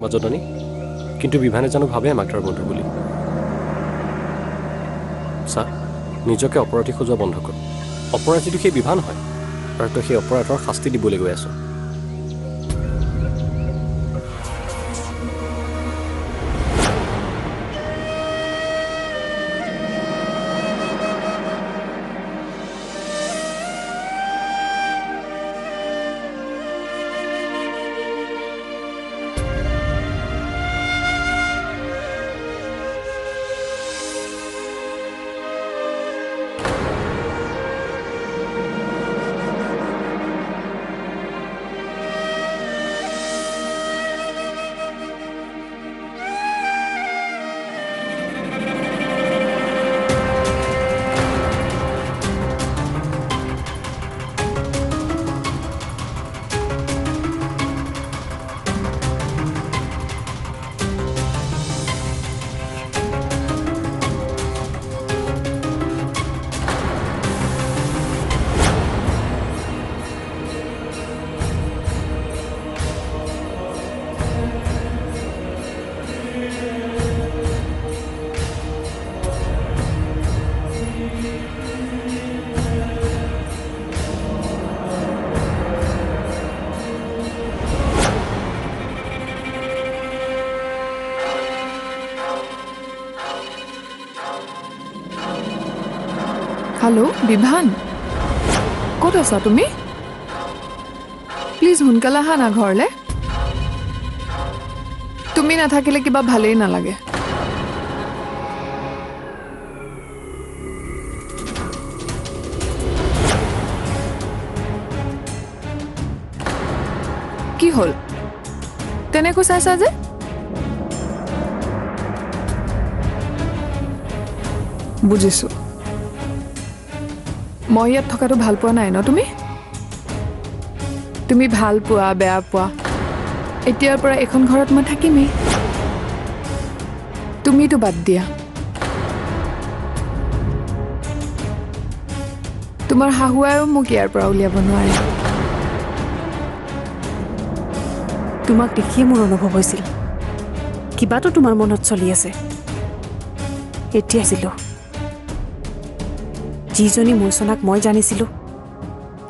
মাজনী কিন্তু বিভানে জানো ভাবে আমাক তাৰ বন্ধু বুলি চা নিজকে অপৰাধী খোজা বন্ধ কৰ অপৰাধীটো সেই বিভা নহয় আৰু তই সেই অপৰাধৰ শাস্তি দিবলৈ গৈ আছ हेलो विभान कत आसा তুমি प्लीज সোনকালে আহা না ঘৰলে তুমি নাথাকিলে কিবা ভালেই নালাগে কি হল তেনেকৈ চাইছা যে বুজিছো মই ইয়াত থকাটো ভাল পোৱা নাই ন তুমি ভাল পোৱা বেয়া পোৱা এতিয়াৰ পৰা এখন ঘৰত মই থাকিমেই তুমিতো বাদ দিয়া তোমাৰ শাহুৱাও মোক ইয়াৰ পৰা উলিয়াব নোৱাৰে তোমাক দেখিয়ে মোৰ অনুভৱ হৈছিল কিবাটো তোমাৰ মনত চলি আছে এতিয়া ছিলো যিজনী মূৰ্ছনাক মই জানিছিলো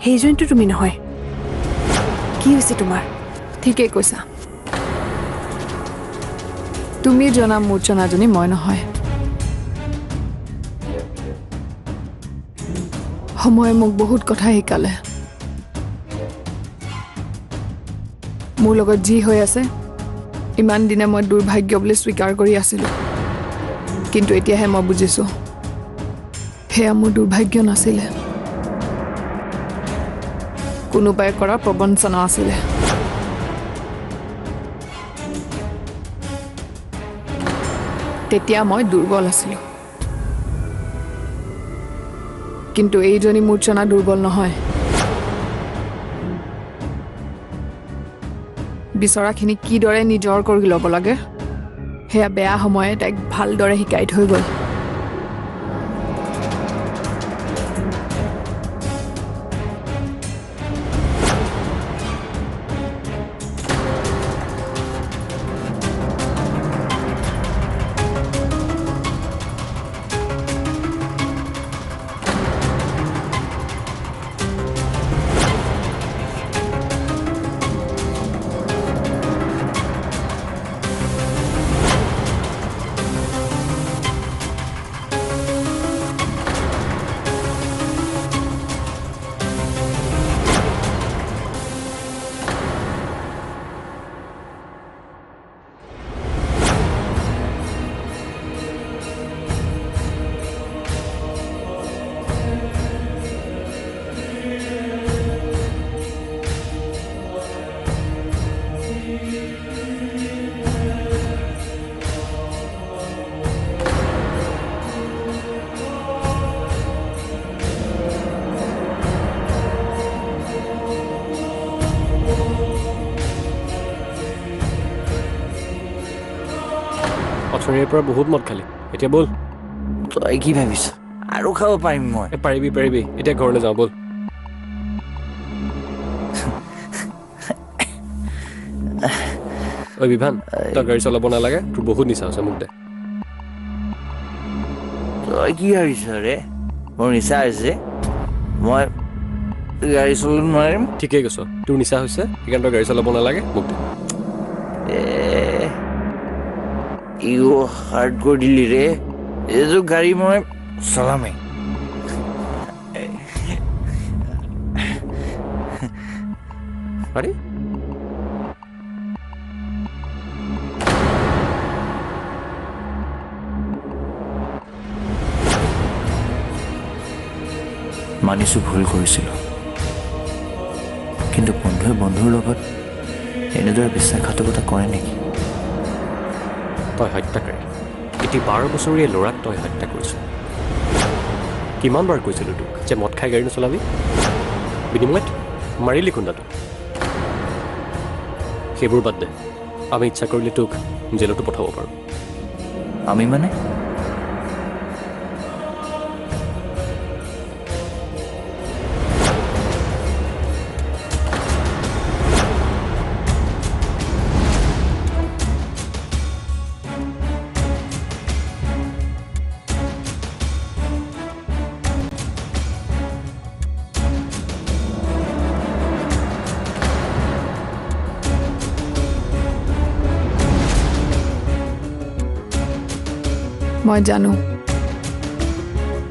সেইজনীটো তুমি নহয় কি হৈছে তোমাৰ ঠিকেই কৈছা তুমি জনা মূৰ্ছনাজনী মই নহয় সময়ে মোক বহুত কথা শিকালে মোৰ লগত যি হৈ আছে ইমান দিনে মই দুৰ্ভাগ্য বুলি স্বীকাৰ কৰি আছিলোঁ কিন্তু এতিয়াহে মই বুজিছোঁ সেয়া মোৰ দুৰ্ভাগ্য নাছিলে কোনোবাই কৰা প্ৰবঞ্চনা আছিলে তেতিয়া মই দুৰ্বল আছিলোঁ কিন্তু এইজনী মূৰ্ছনা দুৰ্বল নহয় বিচৰাখিনি কিদৰে নিজৰ কৰি ল'ব লাগে সেয়া বেয়া সময়ে তাইক ভালদৰে শিকাই থৈ গ'ল অথনিৰ পৰা বহুত মদ খালি এতিয়া বল তই কি ভাবিছ আৰু খাব পাৰিম মই পাৰিবি এতিয়া ঘৰলৈ যাওঁ বল ঐ বিভান তই গাড়ী চলাব নালাগে তোৰ বহুত নিচা আছে মোক দে তই কি ভাবিছ ৰে মোৰ নিচা হৈছে মই গাড়ী চলাব নোৱাৰিম ঠিকেই কৈছ তোৰ নিচা হৈছে সেইকাৰণে তই গাড়ী চলাব নালাগে মোক দে ইও হাৰ্ড কৰি দিলি ৰে এইযোৰ গাড়ী মই চলামেই আৰে মানিছোঁ ভুল কৰিছিলোঁ কিন্তু বন্ধুৱে বন্ধুৰ লগত এনেদৰে বিশ্বাসঘাতকতা কৰে নেকি তই হত্যাকাৰী এটি 12 বছৰীয়া ল'ৰাক তই হত্যা কৰিছ কিমানবাৰ কৈছিলোঁ তোক যে মদ খাই গাড়ী নচলাবি বিনিময়ত মাৰিলি খুন্দাটো সেইবোৰ বাদ দে আমি ইচ্ছা কৰিলে তোক জেলতো পঠাব পাৰোঁ আমি মানে মই জানো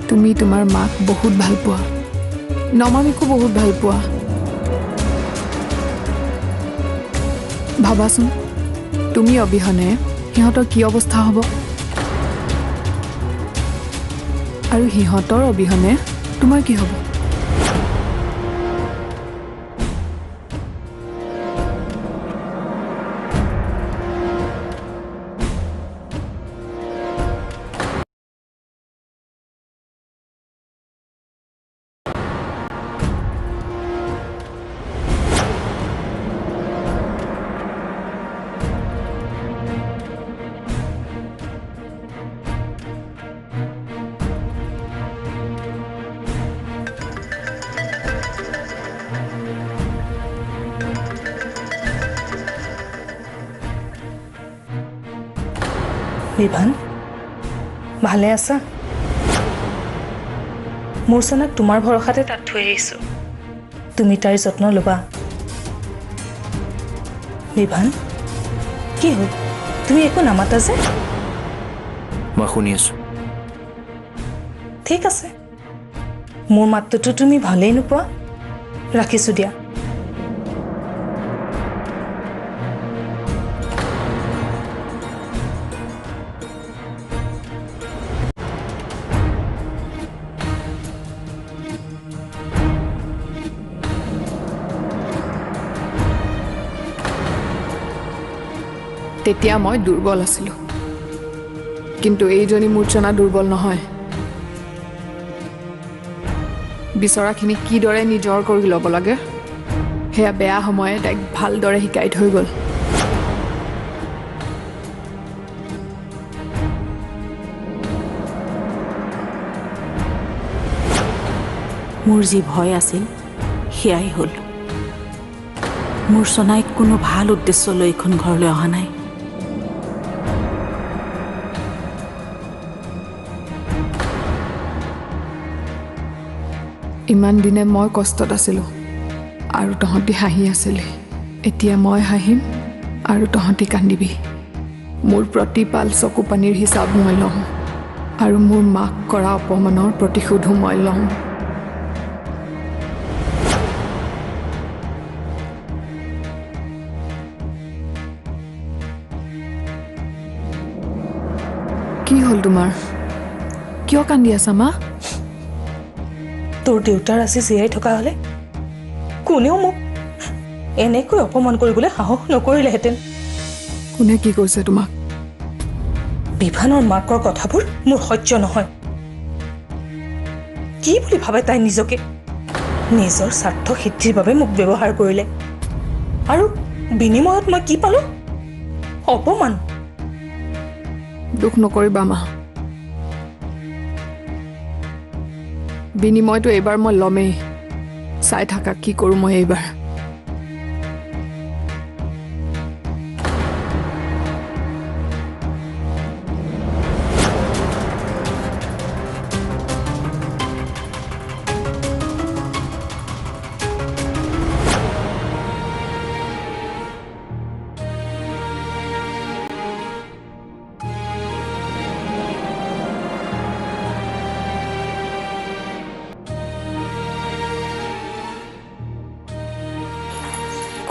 তুমি তোমাৰ মাক বহুত ভাল পোৱা নমামিকো বহুত ভাল পোৱা ভাবাচোন তুমি অবিহনে সিহঁতৰ কি অৱস্থা হ'ব আৰু সিহঁতৰ অবিহনে তোমাৰ কি হ'ব বিভান ভালে আছা মোৰ চনাক তোমাৰ ভৰসাতে তাত থৈ আহিছোঁ তুমি তাৰ যত্ন ল'বা বিভান কি হ'ল তুমি একো নামাতা যে মই শুনি আছোঁ ঠিক আছে মোৰ মাতটোতো তুমি ভালেই নোপোৱা ৰাখিছোঁ দিয়া তেতিয়া মই দুৰ্বল আছিলোঁ কিন্তু এইজনী মূৰ্ছনা দুৰ্বল নহয় বিচৰাখিনি কিদৰে নিজৰ কৰি ল'ব লাগে সেয়া বেয়া সময়ে তাইক ভালদৰে শিকাই থৈ গ'ল মোৰ যি ভয় আছিল সেয়াই হ'ল মোৰ সোণাই কোনো ভাল উদ্দেশ্য লৈ এখন ঘৰলৈ অহা নাই ইমান দিনে মই কষ্টত আছিলোঁ আৰু তহঁতি হাঁহি আছিলি এতিয়া মই হাঁহিম আৰু তহঁতি কান্দিবি মোৰ প্ৰতিপাল চকু পানীৰ হিচাপ মই লওঁ আৰু মোৰ মাক কৰা অপমানৰ প্ৰতিশোধো মই লওঁ কি হ'ল তোমাৰ কিয় কান্দি আছা মা তোৰ দেউতাৰ আজি জীয়াই থকা হ'লে কোনেও মোক এনেকৈ অপমান কৰিবলৈ সাহস নকৰিলেহেঁতেন কোনে কি কৈছে তোমাক বিভানৰ মাকৰ কথাবোৰ মোৰ সহ্য নহয় কি বুলি ভাবে তাই নিজকে নিজৰ স্বাৰ্থ সিদ্ধিৰ বাবে মোক ব্যৱহাৰ কৰিলে আৰু বিনিময়ত মই কি পালোঁ অপমান দুখ নকৰিবা মা বিনিময়টো এইবাৰ মই ল'মেই চাই থাকা কি কৰোঁ মই এইবাৰ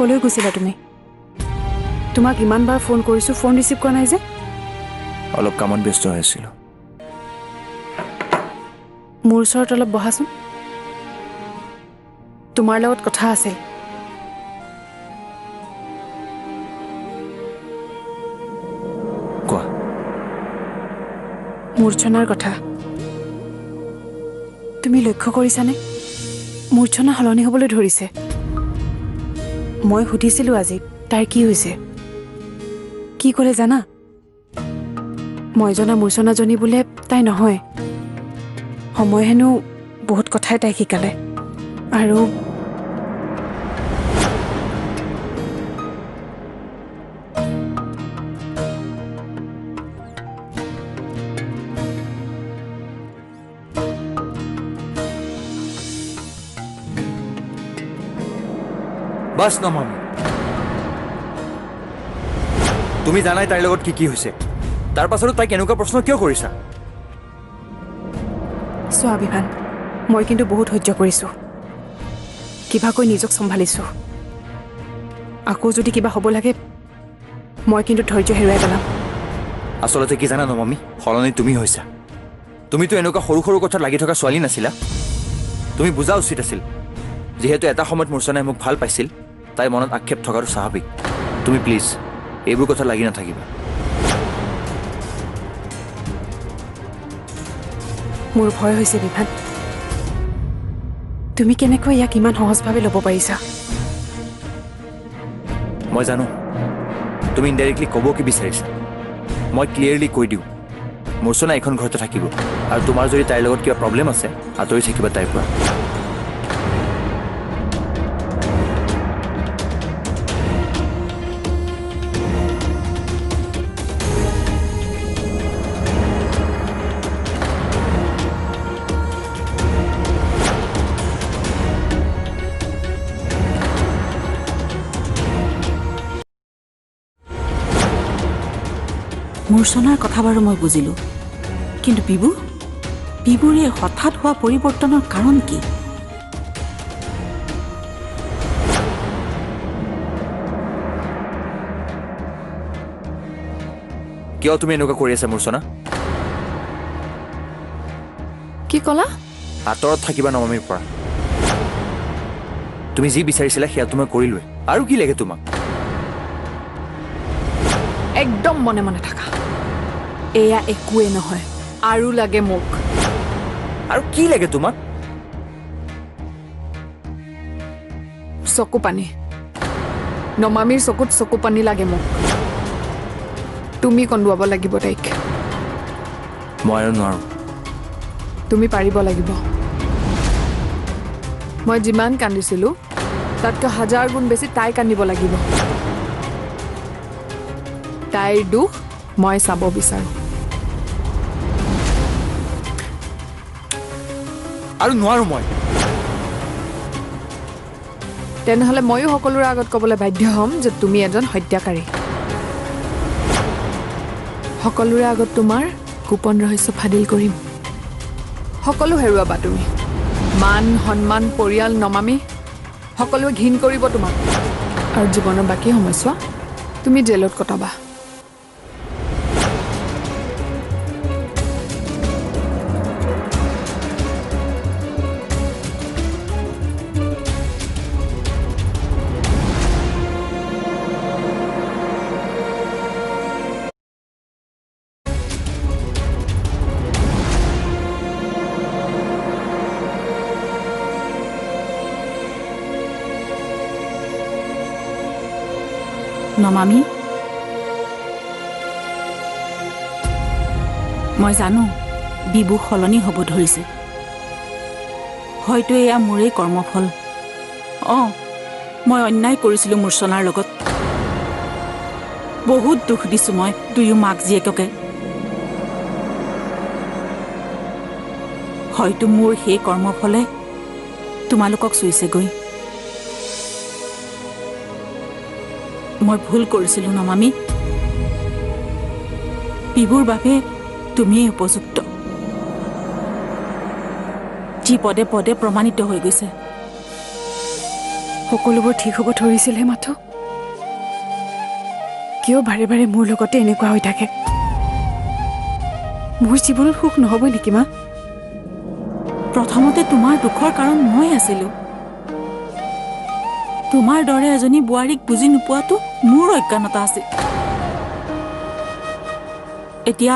ক'লৈ গৈছিলা তুমি? তোমাক ইমানবাৰ ফোন কৰিছোঁ, ফোন ৰিচিভ কৰা নাই যে? অলপ কামত ব্যস্ত হৈ আছিলোঁ। মোৰ ওচৰত অলপ বহাচোন। তোমাৰ লগত কথা আছিল। কোৱা। মূৰ্ছনাৰ কথা। তুমি লক্ষ্য কৰিছানে? মূৰ্ছনা সলনি হ'বলৈ ধৰিছে। মই সুধিছিলোঁ আজি তাইৰ কি হৈছে। কি ক'লে জানা? মই জনা মূৰ্ছনাজনী বোলে তাই নহয়। সময় হেনো বহুত কথাই তাইক শিকালে। আৰু বাছ নমামি, তুমি জানাই তাইৰ লগত কি হৈছে। তাৰ পাছতো তাইক এনেকুৱা প্ৰশ্ন কিয় কৰিছা? চোৱা বিভান, মই কিন্তু বহুত সহ্য কৰিছোঁ। কিবাকৈ নিজক চম্ভালিছোঁ। আকৌ যদি কিবা হ'ব লাগে, মই কিন্তু ধৈৰ্য হেৰুৱাই পেলাম। আচলতে কি জানা নমামি, সলনি তুমি হৈছা। তুমিতো এনেকুৱা সৰু সৰু কথাত লাগি থকা ছোৱালী নাছিলা। তুমি বুজা উচিত আছিল। যিহেতু এটা সময়ত মূৰ্ছনাই মোক ভাল পাইছিল, তাই মনত আক্ষেপ থকাটো স্বাভাৱিক। তুমি প্লিজ এইবোৰ কথা লাগি নাথাকিবা। মোৰ ভয় হৈছে বিভান। তুমি কেনেকৈ ইয়াক ইমান সহজভাৱে ল'ব পাৰিছা? মই জানো তুমি ইনডাইৰেক্টলি ক'ব কি বিচাৰিছা। মই ক্লিয়াৰলি কৈ দিওঁ, মূৰ্ছনা এইখন ঘৰতে থাকিব। আৰু তোমাৰ যদি তাইৰ লগত কিবা প্ৰব্লেম আছে, আঁতৰি থাকিবা তাইৰ পৰা। মূৰ্ছনাৰ কথা বাৰু মই বুজিলোঁ, কিন্তু বিবুৰ এই হঠাৎ হোৱা পৰিৱৰ্তনৰ কাৰণ কি? কিয় তুমি এনেকুৱা কৰি আছা মূৰ্ছনা? কি ক'লা? আঁতৰত থাকিবা নমামিৰ পৰা। তুমি যি বিচাৰিছিলা সেয়াটো মই কৰিলোৱে। আৰু কি লাগে তোমাক? একদম মনে মনে থাকা। এয়া একোৱে নহয়, আৰু লাগে মোক। আৰু কি লাগে তোমাক? চকু পানী। নমামিৰ চকুত চকু পানী লাগে মোক। তুমি কন্দুৱাব লাগিব তাইক। মই আৰু নোৱাৰো। তুমি পাৰিব লাগিব। মই যিমান কান্দিছিলোঁ তাতকৈ 1000 গুণ বেছি তাই কান্দিব লাগিব। তাইৰ দুখ মই চাব বিচাৰোঁ। আৰু নোৱাৰো মই। তেনেহ'লে ময়ো সকলোৰে আগত ক'বলৈ বাধ্য হ'ম যে তুমি এজন হত্যাকাৰী। সকলোৰে আগত তোমাৰ গোপন ৰহস্য ফাদিল কৰিম। সকলো হেৰুৱাবা তুমি। মান, সন্মান, পৰিয়াল, নমামি সকলোৱে ঘিণ কৰিব তোমাক। আৰু জীৱনৰ বাকী সময়ছোৱা তুমি জেলত কটাবা। নমামি, মই জানো বিবু সলনি হ'ব ধৰিছে। হয়তো এয়া মোৰেই কৰ্মফল। মই অন্যায় কৰিছিলোঁ মূৰ্ছনাৰ লগত। বহুত দুখ দিছোঁ মই দুয়ো মাক জীয়েককে। হয়তো মোৰ সেই কৰ্মফলে তোমালোকক চুইছেগৈ। মই ভুল কৰিছিলোঁ নমামি। বিবুৰ বাবে তুমিয়েই উপযুক্ত। যি পদে পদে প্ৰমাণিত হৈ গৈছে। সকলোবোৰ ঠিক হ'ব ধৰিছিলহে মাথো কিয় বাৰে বাৰে মোৰ লগতে এনেকুৱা হৈ থাকে মোৰ জীৱনত সুখ নহ'ব নেকি মা প্ৰথমতে তোমাৰ দুখৰ কাৰণ মই আছিলোঁ তোমাৰ দৰে এজনী বোৱাৰীক বুজি নোপোৱাটো মোৰ অজ্ঞানতা আছিল এতিয়া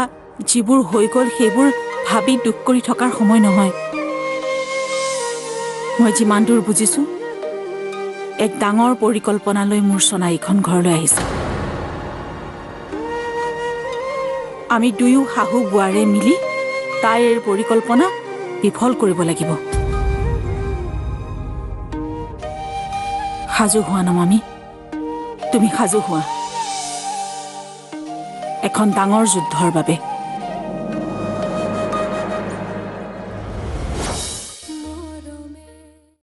যিবোৰ হৈ গ'ল সেইবোৰ ভাবি দুখ কৰি থকাৰ সময় নহয় মই যিমান দূৰ বুজিছোঁ এক ডাঙৰ পৰিকল্পনালৈ মোৰ সোণা এইখন ঘৰলৈ আহিছে আমি দুয়ো শাহু বোৱাৰে মিলি তাইৰ পৰিকল্পনা বিফল কৰিব লাগিব সাজু হোৱা ন মামী তুমি সাজু হোৱা এখন ডাঙৰ যুদ্ধৰ বাবে